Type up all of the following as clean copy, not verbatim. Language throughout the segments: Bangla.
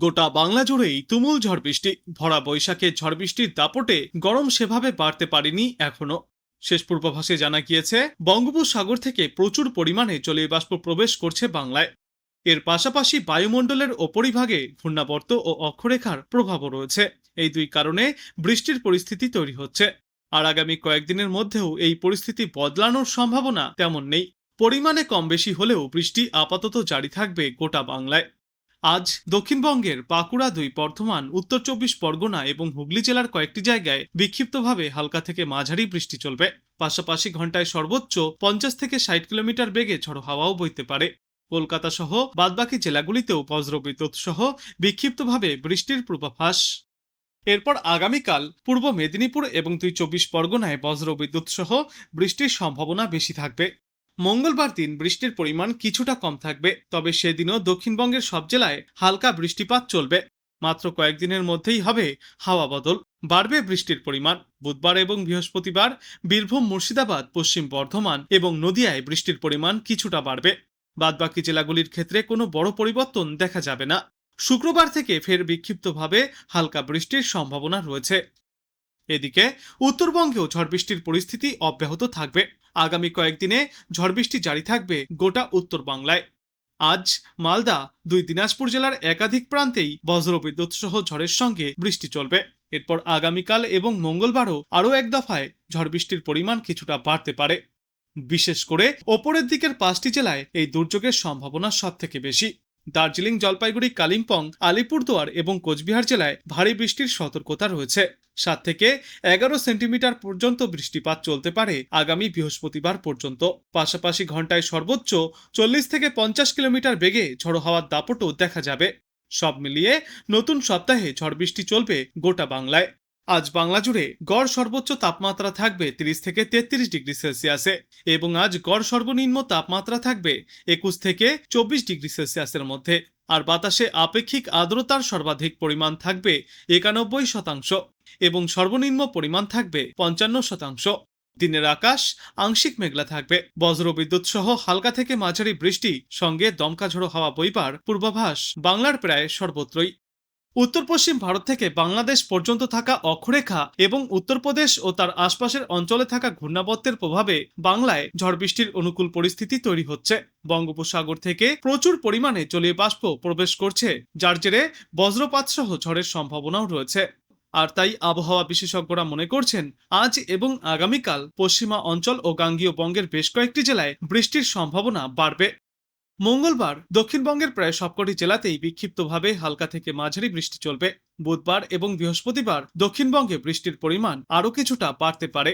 গোটা বাংলা জুড়েই তুমুল ঝড় বৃষ্টি। ভরা বৈশাখে ঝড় বৃষ্টির দাপটে গরম সেভাবে বাড়তে পারেনি এখনো। শেষ পূর্বাভাসে জানা গিয়েছে, বঙ্গোপসাগর থেকে প্রচুর পরিমাণে জলীয় বাষ্প প্রবেশ করছে বাংলায়। এর পাশাপাশি বায়ুমণ্ডলের ওপরিভাগে ঘূর্ণাবর্ত ও অক্ষরেখার প্রভাবও রয়েছে। এই দুই কারণে বৃষ্টির পরিস্থিতি তৈরি হচ্ছে। আর আগামী কয়েকদিনের মধ্যেও এই পরিস্থিতি বদলানোর সম্ভাবনা তেমন নেই। পরিমাণে কম বেশি হলেও বৃষ্টি আপাতত জারি থাকবে গোটা বাংলায়। আজ দক্ষিণবঙ্গের বাঁকুড়া, বর্ধমান, উত্তর চব্বিশ পরগনা এবং হুগলি জেলার কয়েকটি জায়গায় বিক্ষিপ্তভাবে হালকা থেকে মাঝারি বৃষ্টি চলবে। পাশাপাশি ঘন্টায় সর্বোচ্চ 50 থেকে 60 কিলোমিটার বেগে ঝড়ো হাওয়াও বইতে পারে। কলকাতা সহ বাদবাকি জেলাগুলিতেও বজ্রবিদ্যুৎ সহ বিক্ষিপ্তভাবে বৃষ্টির পূর্বাভাস। এরপর আগামীকাল পূর্ব মেদিনীপুর এবং 24 পরগনায় বজ্রবিদ্যুৎ সহ বৃষ্টির সম্ভাবনা বেশি থাকবে। মঙ্গলবার দিন বৃষ্টির পরিমাণ কিছুটা কম থাকবে, তবে সেদিনও দক্ষিণবঙ্গের সব জেলায় হালকা বৃষ্টিপাত চলবে। মাত্র কয়েকদিনের মধ্যেই হবে হাওয়া বদল, বাড়বে বৃষ্টির পরিমাণ। বুধবার এবং বৃহস্পতিবার বীরভূম, মুর্শিদাবাদ, পশ্চিম বর্ধমান এবং নদিয়ায় বৃষ্টির পরিমাণ কিছুটা বাড়বে। বাদবাকি জেলাগুলির ক্ষেত্রে কোনো বড় পরিবর্তন দেখা যাবে না। শুক্রবার থেকে ফের বিক্ষিপ্তভাবে হালকা বৃষ্টির সম্ভাবনা রয়েছে। এদিকে উত্তরবঙ্গেও ঝড় বৃষ্টির পরিস্থিতি অব্যাহত থাকবে। আগামী কয়েকদিনে ঝড় বৃষ্টি জারি থাকবে গোটা উত্তর বাংলায়। আজ মালদা, দিনাজপুর জেলার একাধিক প্রান্তেই বজ্রবিদ্যুৎ সহ ঝড়ের সঙ্গে বৃষ্টি চলবে। এরপর আগামীকাল এবং মঙ্গলবারও আরও এক দফায় ঝড় বৃষ্টির পরিমাণ কিছুটা বাড়তে পারে। বিশেষ করে ওপরের দিকের 5টি জেলায় এই দুর্যোগের সম্ভাবনা সব থেকে বেশি। দার্জিলিং, জলপাইগুড়ি, কালিম্পং, আলিপুরদুয়ার এবং কোচবিহার জেলায় ভারী বৃষ্টির সতর্কতা রয়েছে। 7 থেকে 11 সেন্টিমিটার পর্যন্ত বৃষ্টিপাত চলতে পারে আগামী বৃহস্পতিবার পর্যন্ত। পাশাপাশি ঘন্টায় সর্বোচ্চ 40 থেকে 50 কিলোমিটার বেগে ঝড়ো হাওয়ার দাপটও দেখা যাবে। সব মিলিয়ে নতুন সপ্তাহে ঝড় বৃষ্টি চলবে গোটা বাংলায়। আজ বাংলা জুড়ে গড় সর্বোচ্চ তাপমাত্রা থাকবে 30 থেকে 33 ডিগ্রি সেলসিয়াসে এবং আজ গড় সর্বনিম্ন তাপমাত্রা থাকবে 21 থেকে 24 ডিগ্রি সেলসিয়াসের মধ্যে। আর বাতাসে আপেক্ষিক আর্দ্রতার সর্বাধিক পরিমাণ থাকবে 91% এবং সর্বনিম্ন পরিমাণ থাকবে 55%। দিনের আকাশ আংশিক মেঘলা থাকবে। বজ্রবিদ্যুৎ সহ হালকা থেকে মাঝারি বৃষ্টি সঙ্গে দমকা ঝড়ো হাওয়া বইবার পূর্বাভাস বাংলার প্রায় সর্বত্রই। উত্তর পশ্চিম ভারত থেকে বাংলাদেশ পর্যন্ত থাকা অক্ষরেখা এবং উত্তরপ্রদেশ ও তার আশপাশের অঞ্চলে থাকা ঘূর্ণাবর্তের প্রভাবে বাংলায় ঝড় বৃষ্টির অনুকূল পরিস্থিতি তৈরি হচ্ছে। বঙ্গোপসাগর থেকে প্রচুর পরিমাণে জলীয় বাষ্প প্রবেশ করছে, যার জেরে বজ্রপাত সহ ঝড়ের সম্ভাবনাও রয়েছে। আর তাই আবহাওয়া বিশেষজ্ঞরা মনে করছেন, আজ এবং আগামীকাল পশ্চিমা অঞ্চল ও গাঙ্গীয় বঙ্গের বেশ কয়েকটি জেলায় বৃষ্টির সম্ভাবনা বাড়বে। মঙ্গলবার দক্ষিণবঙ্গের প্রায় সবকটি জেলাতেই বিক্ষিপ্তভাবে হালকা থেকে মাঝারি বৃষ্টি চলবে। বুধবার এবং বৃহস্পতিবার দক্ষিণবঙ্গে বৃষ্টির পরিমাণ আরও কিছুটা বাড়তে পারে।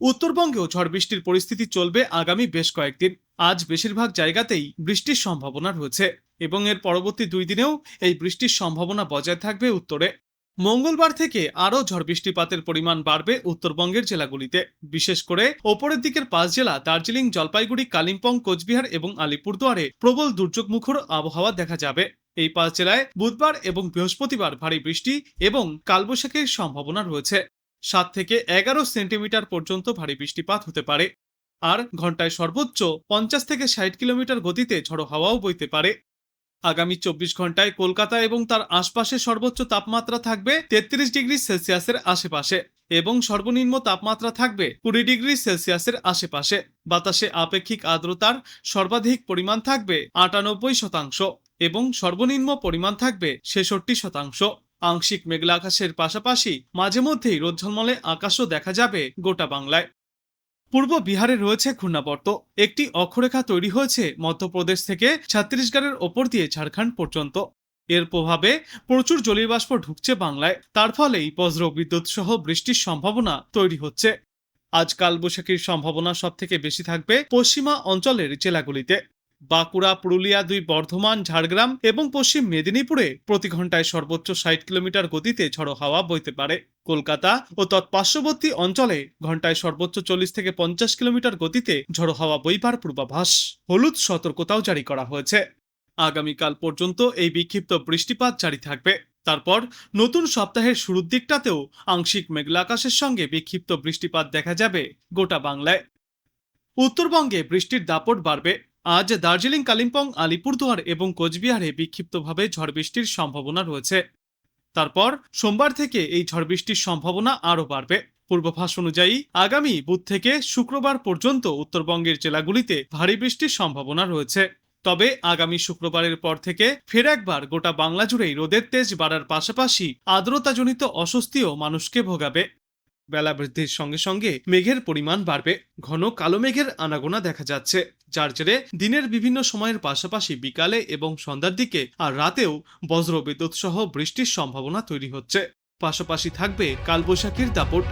উত্তরবঙ্গেও ঝড় বৃষ্টির পরিস্থিতি চলবে আগামী বেশ কয়েকদিন। আজ বেশিরভাগ জায়গাতেই বৃষ্টির সম্ভাবনা রয়েছে এবং এর পরবর্তী 2 দিনেও এই বৃষ্টির সম্ভাবনা বজায় থাকবে উত্তরে। মঙ্গলবার থেকে আরও ঝড় বৃষ্টিপাতের পরিমাণ বাড়বে উত্তরবঙ্গের জেলাগুলিতে। বিশেষ করে ওপরের দিকের 5 জেলা দার্জিলিং, জলপাইগুড়ি, কালিম্পং, কোচবিহার এবং আলিপুরদুয়ারে প্রবল দুর্যোগমুখর আবহাওয়া দেখা যাবে। এই 5 জেলায় বুধবার এবং বৃহস্পতিবার ভারী বৃষ্টি এবং কালবৈশাখীর সম্ভাবনা রয়েছে। 7 থেকে 11 সেন্টিমিটার পর্যন্ত ভারী বৃষ্টিপাত হতে পারে। আর ঘন্টায় সর্বোচ্চ 50 থেকে 60 কিলোমিটার গতিতে ঝড়ো হাওয়াও বইতে পারে। আগামী 24 ঘন্টায় কলকাতা এবং তার আশপাশে সর্বোচ্চ তাপমাত্রা থাকবে 33 ডিগ্রি সেলসিয়াসের আশেপাশে এবং সর্বনিম্ন তাপমাত্রা থাকবে 20 ডিগ্রি সেলসিয়াসের আশেপাশে। বাতাসে আপেক্ষিক আর্দ্রতার সর্বাধিক পরিমাণ থাকবে 98% এবং সর্বনিম্ন পরিমাণ থাকবে 66%। আংশিক মেঘলা আকাশের পাশাপাশি মাঝে মধ্যেই রোদ ঝলমলে আকাশও দেখা যাবে গোটা বাংলায়। পূর্ব বিহারে রয়েছে ঘূর্ণাবর্ত। একটি অক্ষরেখা তৈরি হয়েছে মধ্যপ্রদেশ থেকে ছত্তিশগড়ের ওপর দিয়ে ঝাড়খণ্ড পর্যন্ত। এর প্রভাবে প্রচুর জলীয় বাষ্প ঢুকছে বাংলায়, তার ফলেই বজ্র বিদ্যুৎ সহ বৃষ্টির সম্ভাবনা তৈরি হচ্ছে। আজ কালবৈশাখীর সম্ভাবনা সব থেকে বেশি থাকবে পশ্চিমা অঞ্চলের জেলাগুলিতে। বাঁকুড়া, পুরুলিয়া, বর্ধমান, ঝাড়গ্রাম এবং পশ্চিম মেদিনীপুরে প্রতি ঘন্টায় সর্বোচ্চ 60 কিলোমিটার গতিতে ঝড়ো হাওয়া বইতে পারে। কলকাতা ও তৎপার্শ্ববর্তী অঞ্চলে ঘন্টায় সর্বোচ্চ 40 থেকে 50 কিলোমিটার গতিতে ঝড়ো হাওয়া বইবার পূর্বাভাস। হলুদ সতর্কতাও জারি করা হয়েছে। আগামীকাল পর্যন্ত এই বিক্ষিপ্ত বৃষ্টিপাত জারি থাকবে। তারপর নতুন সপ্তাহের শুরুর দিকটাতেও আংশিক মেঘলা আকাশের সঙ্গে বিক্ষিপ্ত বৃষ্টিপাত দেখা যাবে গোটা বাংলায়। উত্তরবঙ্গে বৃষ্টির দাপট বাড়বে। আজ দার্জিলিং, কালিম্পং, আলিপুরদুয়ার এবং কোচবিহারে বিক্ষিপ্তভাবে ঝড় বৃষ্টির সম্ভাবনা রয়েছে। তারপর সোমবার থেকে এই ঝড় বৃষ্টির সম্ভাবনা আরও বাড়বে। পূর্বাভাস অনুযায়ী আগামী বুধ থেকে শুক্রবার পর্যন্ত উত্তরবঙ্গের জেলাগুলিতে ভারী বৃষ্টির সম্ভাবনা রয়েছে। তবে আগামী শুক্রবারের পর থেকে ফের একবার গোটা বাংলা জুড়েই রোদের তেজ বাড়ার পাশাপাশি আর্দ্রতাজনিত অস্বস্তিও মানুষকে ভোগাবে। বেলা বৃদ্ধির সঙ্গে সঙ্গে মেঘের পরিমাণ বাড়বে। ঘন কালো মেঘের আনাগোনা দেখা যাচ্ছে, যার জেরে দিনের বিভিন্ন সময়ের পাশাপাশি বিকালে এবং সন্ধ্যার দিকে আর রাতেও বজ্রবিদ্যুৎ সহ বৃষ্টির সম্ভাবনা তৈরি হচ্ছে। পাশাপাশি থাকবে কালবৈশাখীর দাপট।